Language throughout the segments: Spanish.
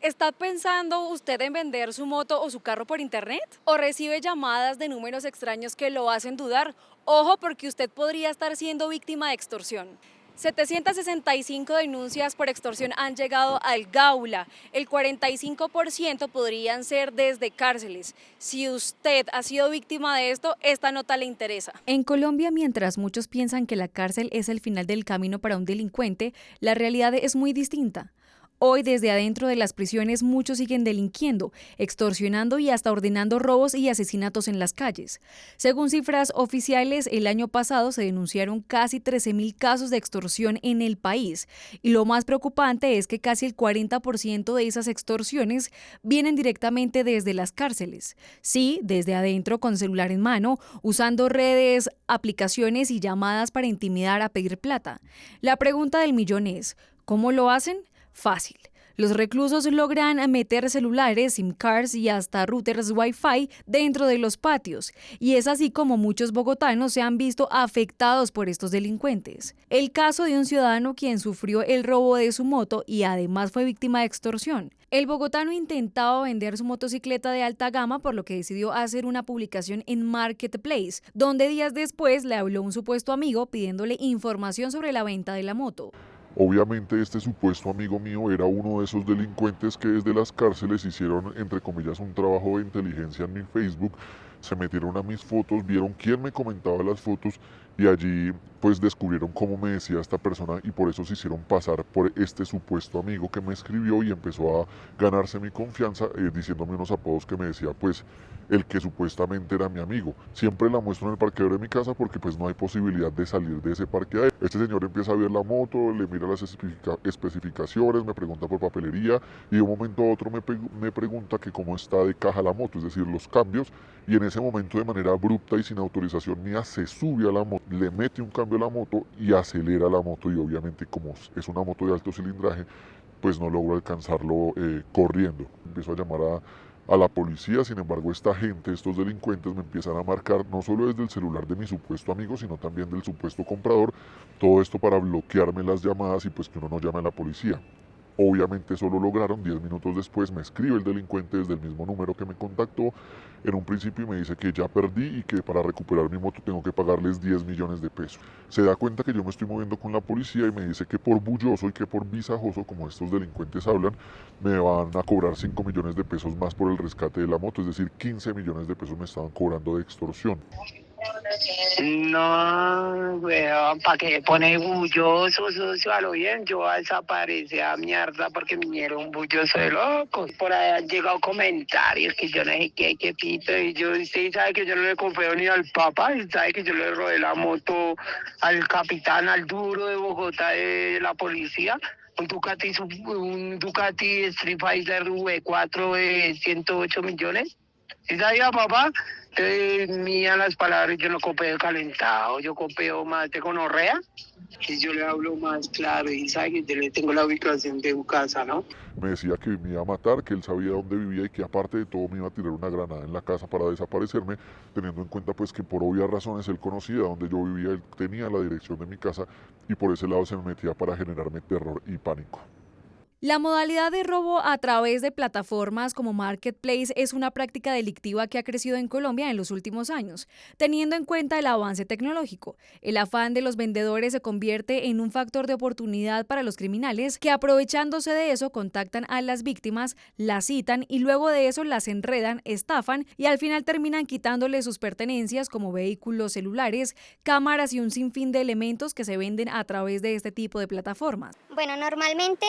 ¿Está pensando usted en vender su moto o su carro por internet? ¿O recibe llamadas de números extraños que lo hacen dudar? Ojo, porque usted podría estar siendo víctima de extorsión. 765 denuncias por extorsión han llegado al Gaula. El 45% podrían ser desde cárceles. Si usted ha sido víctima de esto, esta nota le interesa. En Colombia, mientras muchos piensan que la cárcel es el final del camino para un delincuente, la realidad es muy distinta. Hoy, desde adentro de las prisiones, muchos siguen delinquiendo, extorsionando y hasta ordenando robos y asesinatos en las calles. Según cifras oficiales, el año pasado se denunciaron casi 13.000 casos de extorsión en el país. Y lo más preocupante es que casi el 40% de esas extorsiones vienen directamente desde las cárceles. Sí, desde adentro, con celular en mano, usando redes, aplicaciones y llamadas para intimidar a pedir plata. La pregunta del millón es, ¿cómo lo hacen? Fácil. Los reclusos logran meter celulares, SIM cards y hasta routers Wi-Fi dentro de los patios, y es así como muchos bogotanos se han visto afectados por estos delincuentes. El caso de un ciudadano quien sufrió el robo de su moto y además fue víctima de extorsión. El bogotano intentaba vender su motocicleta de alta gama, por lo que decidió hacer una publicación en Marketplace, donde días después le habló un supuesto amigo pidiéndole información sobre la venta de la moto. Obviamente este supuesto amigo mío era uno de esos delincuentes que desde las cárceles hicieron, entre comillas, un trabajo de inteligencia en mi Facebook, se metieron a mis fotos, vieron quién me comentaba las fotos y allí pues descubrieron cómo me decía esta persona y por eso se hicieron pasar por este supuesto amigo que me escribió y empezó a ganarse mi confianza diciéndome unos apodos que me decía pues el que supuestamente era mi amigo. Siempre la muestro en el parqueadero de mi casa porque pues no hay posibilidad de salir de ese parqueadero. Este señor empieza a ver la moto, le mira las especificaciones, me pregunta por papelería y de un momento a otro me pregunta que cómo está de caja la moto, es decir, los cambios, y en ese momento de manera abrupta y sin autorización mía se sube a la moto, le mete un cambio a la moto y acelera la moto y obviamente como es una moto de alto cilindraje, pues no logro alcanzarlo corriendo. Empiezo a llamar a la policía, sin embargo esta gente, estos delincuentes me empiezan a marcar no solo desde el celular de mi supuesto amigo, sino también del supuesto comprador, todo esto para bloquearme las llamadas y pues que uno no llame a la policía. Obviamente eso lo lograron, 10 minutos después me escribe el delincuente desde el mismo número que me contactó en un principio y me dice que ya perdí y que para recuperar mi moto tengo que pagarles 10 millones de pesos. Se da cuenta que yo me estoy moviendo con la policía y me dice que por bulloso y que por visajoso, como estos delincuentes hablan, me van a cobrar 5 millones de pesos más por el rescate de la moto, es decir, 15 millones de pesos me estaban cobrando de extorsión. No, weón, ¿para qué pone bulloso, socio? A lo bien, yo voy a desaparecer a mierda porque vinieron bulloso de locos. Por ahí han llegado comentarios que yo no sé qué pito. Y yo, usted sabe que yo no le confío ni al papá, y sabe que yo le robé la moto al capitán, al duro de Bogotá de la policía. Un Ducati Street Fighter V4 de 108 millones. ¿Sí sabía, papá? Mía las palabras, yo no copio calentado, yo copio más de gonorrea. Y yo le hablo más claro y sabe que yo le tengo la ubicación de su casa, ¿no? Me decía que me iba a matar, que él sabía dónde vivía y que aparte de todo me iba a tirar una granada en la casa para desaparecerme, teniendo en cuenta pues que por obvias razones él conocía dónde yo vivía, él tenía la dirección de mi casa y por ese lado se me metía para generarme terror y pánico. La modalidad de robo a través de plataformas como Marketplace es una práctica delictiva que ha crecido en Colombia en los últimos años, teniendo en cuenta el avance tecnológico. El afán de los vendedores se convierte en un factor de oportunidad para los criminales que, aprovechándose de eso, contactan a las víctimas, las citan y luego de eso las enredan, estafan y al final terminan quitándoles sus pertenencias como vehículos, celulares, cámaras y un sinfín de elementos que se venden a través de este tipo de plataformas. Bueno, normalmente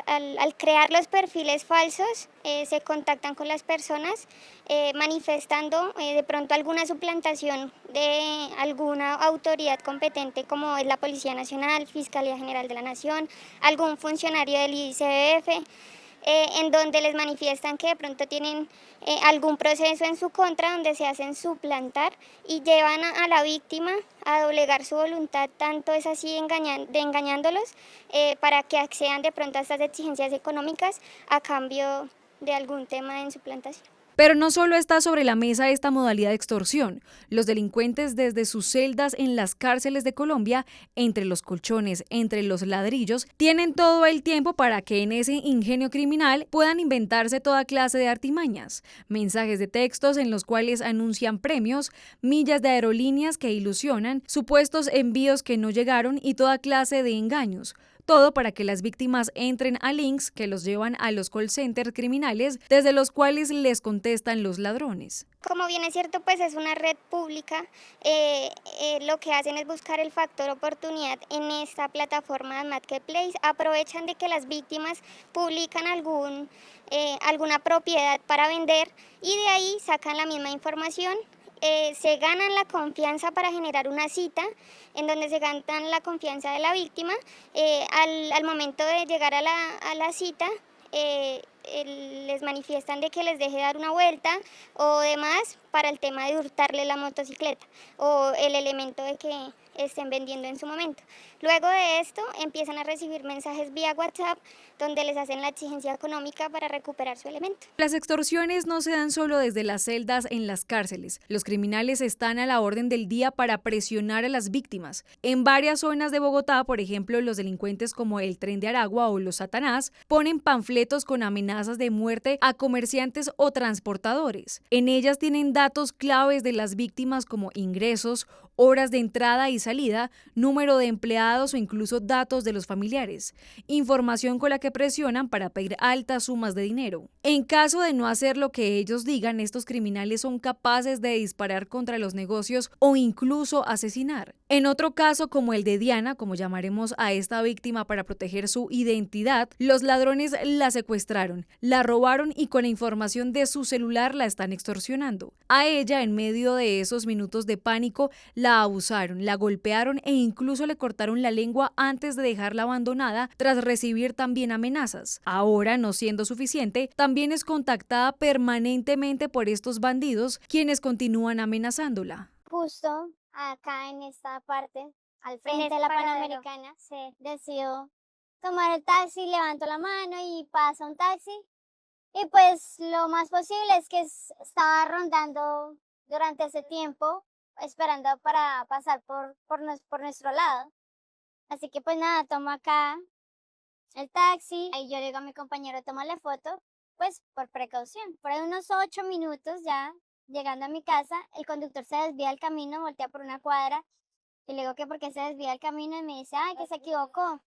al crear los perfiles falsos se contactan con las personas manifestando de pronto alguna suplantación de alguna autoridad competente como es la Policía Nacional, Fiscalía General de la Nación, algún funcionario del ICBF. En donde les manifiestan que de pronto tienen algún proceso en su contra donde se hacen suplantar y llevan a la víctima a doblegar su voluntad, tanto es así engañándolos para que accedan de pronto a estas exigencias económicas a cambio de algún tema en suplantación. Pero no solo está sobre la mesa esta modalidad de extorsión. Los delincuentes desde sus celdas en las cárceles de Colombia, entre los colchones, entre los ladrillos, tienen todo el tiempo para que en ese ingenio criminal puedan inventarse toda clase de artimañas. Mensajes de textos en los cuales anuncian premios, millas de aerolíneas que ilusionan, supuestos envíos que no llegaron y toda clase de engaños. Todo para que las víctimas entren a links que los llevan a los call centers criminales desde los cuales les contestan los ladrones. Como bien es cierto, pues es una red pública, lo que hacen es buscar el factor oportunidad en esta plataforma de Marketplace, aprovechan de que las víctimas publican alguna propiedad para vender y de ahí sacan la misma información. Se ganan la confianza para generar una cita en donde se ganan la confianza de la víctima. Al momento de llegar a la cita, les manifiestan de que les deje dar una vuelta o demás para el tema de hurtarle la motocicleta o el elemento de que estén vendiendo en su momento. Luego de esto empiezan a recibir mensajes vía WhatsApp donde les hacen la exigencia económica para recuperar su elemento. Las extorsiones no se dan solo desde las celdas en las cárceles. Los criminales están a la orden del día para presionar a las víctimas. En varias zonas de Bogotá, por ejemplo, los delincuentes como el Tren de Aragua o los Satanás ponen panfletos con amenazas de muerte a comerciantes o transportadores. En ellas tienen datos claves de las víctimas como ingresos, horas de entrada y salida, número de empleados o incluso datos de los familiares. Información con la que presionan para pedir altas sumas de dinero. En caso de no hacer lo que ellos digan, estos criminales son capaces de disparar contra los negocios o incluso asesinar. En otro caso, como el de Diana, como llamaremos a esta víctima para proteger su identidad, los ladrones la secuestraron, la robaron y con la información de su celular la están extorsionando. A ella, en medio de esos minutos de pánico, la abusaron, la golpearon e incluso le cortaron la lengua antes de dejarla abandonada tras recibir también amenazas. Ahora, no siendo suficiente, también es contactada permanentemente por estos bandidos, quienes continúan amenazándola. Justo acá en esta parte, al frente de la Panamericana, se decidió tomar el taxi, levantó la mano y pasa un taxi. Y pues lo más posible es que estaba rondando durante ese tiempo, esperando para pasar por nuestro lado. Así que pues nada, tomo acá el taxi, ahí yo le digo a mi compañero, tómale foto, pues por precaución. Por ahí unos 8 minutos ya, llegando a mi casa, el conductor se desvía el camino, voltea por una cuadra, y le digo que porque se desvía el camino y me dice, ay, que se equivocó.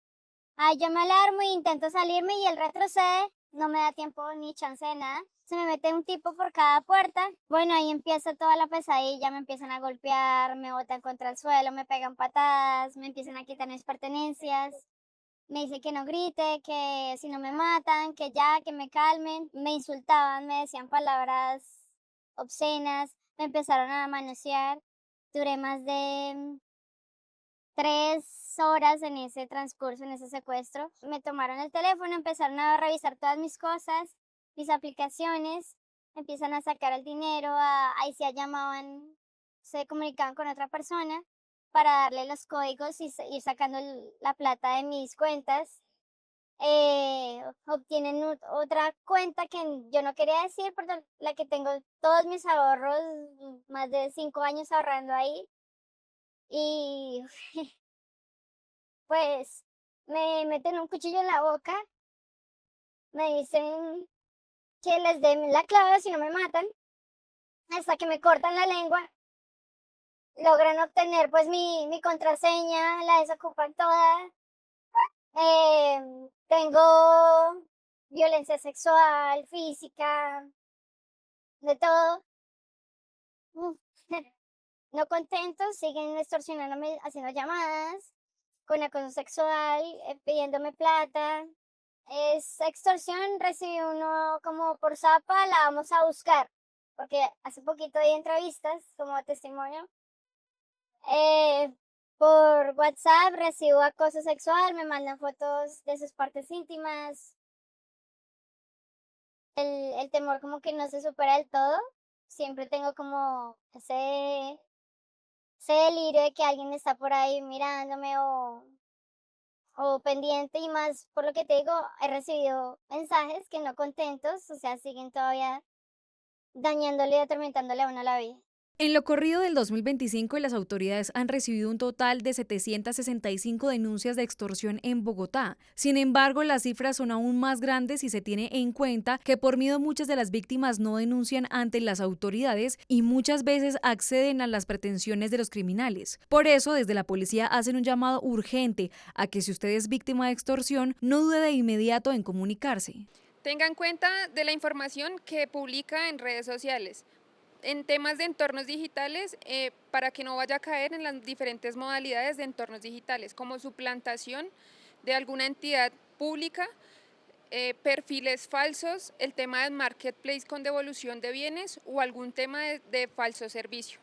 Ay, yo me alarmo e intento salirme y él retrocede, no me da tiempo ni chance de nada. Se me mete un tipo por cada puerta. Bueno, ahí empieza toda la pesadilla, me empiezan a golpear, me botan contra el suelo, me pegan patadas, me empiezan a quitar mis pertenencias. Me dice que no grite, que si no me matan, que ya, que me calmen. Me insultaban, me decían palabras obscenas, me empezaron a manosear. Duré más de 3 horas en ese transcurso, en ese secuestro. Me tomaron el teléfono, empezaron a revisar todas mis cosas, mis aplicaciones, empiezan a sacar el dinero, ahí se llamaban, se comunicaban con otra persona para darle los códigos y ir sacando la plata de mis cuentas. Obtienen otra cuenta que yo no quería decir, pero la que tengo todos mis ahorros, más de 5 años ahorrando ahí. Y pues me meten un cuchillo en la boca, me dicen que les den la clave si no me matan, hasta que me cortan la lengua. Logran obtener pues mi contraseña, la desocupan toda. Tengo violencia sexual, física, de todo. Uf, No contentos, siguen extorsionándome, haciendo llamadas con acoso sexual, pidiéndome plata. Es extorsión, recibí uno como por zapa, la vamos a buscar, porque hace poquito di entrevistas como testimonio. Eh, por WhatsApp recibo acoso sexual, me mandan fotos de sus partes íntimas. El temor como que no se supera del todo. Siempre tengo como ese delirio de que alguien está por ahí mirándome o pendiente, y más por lo que te digo, he recibido mensajes que no contentos, o sea, siguen todavía dañándole y atormentándole a uno la vida. En lo corrido del 2025, las autoridades han recibido un total de 765 denuncias de extorsión en Bogotá. Sin embargo, las cifras son aún más grandes si se tiene en cuenta que por miedo muchas de las víctimas no denuncian ante las autoridades y muchas veces acceden a las pretensiones de los criminales. Por eso, desde la policía hacen un llamado urgente a que si usted es víctima de extorsión, no dude de inmediato en comunicarse. Tenga en cuenta de la información que publica en redes sociales. En temas de entornos digitales, para que no vaya a caer en las diferentes modalidades de entornos digitales, como suplantación de alguna entidad pública, perfiles falsos, el tema del marketplace con devolución de bienes o algún tema de falso servicio.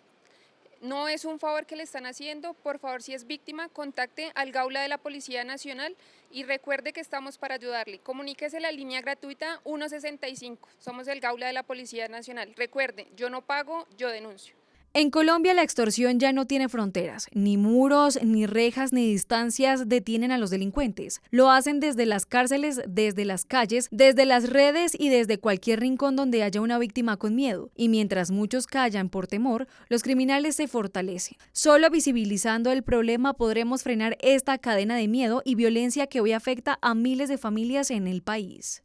No es un favor que le están haciendo, por favor, si es víctima, contacte al Gaula de la Policía Nacional y recuerde que estamos para ayudarle. Comuníquese a la línea gratuita 165, somos el Gaula de la Policía Nacional. Recuerde, yo no pago, yo denuncio. En Colombia la extorsión ya no tiene fronteras, ni muros, ni rejas, ni distancias detienen a los delincuentes. Lo hacen desde las cárceles, desde las calles, desde las redes y desde cualquier rincón donde haya una víctima con miedo. Y mientras muchos callan por temor, los criminales se fortalecen. Solo visibilizando el problema podremos frenar esta cadena de miedo y violencia que hoy afecta a miles de familias en el país.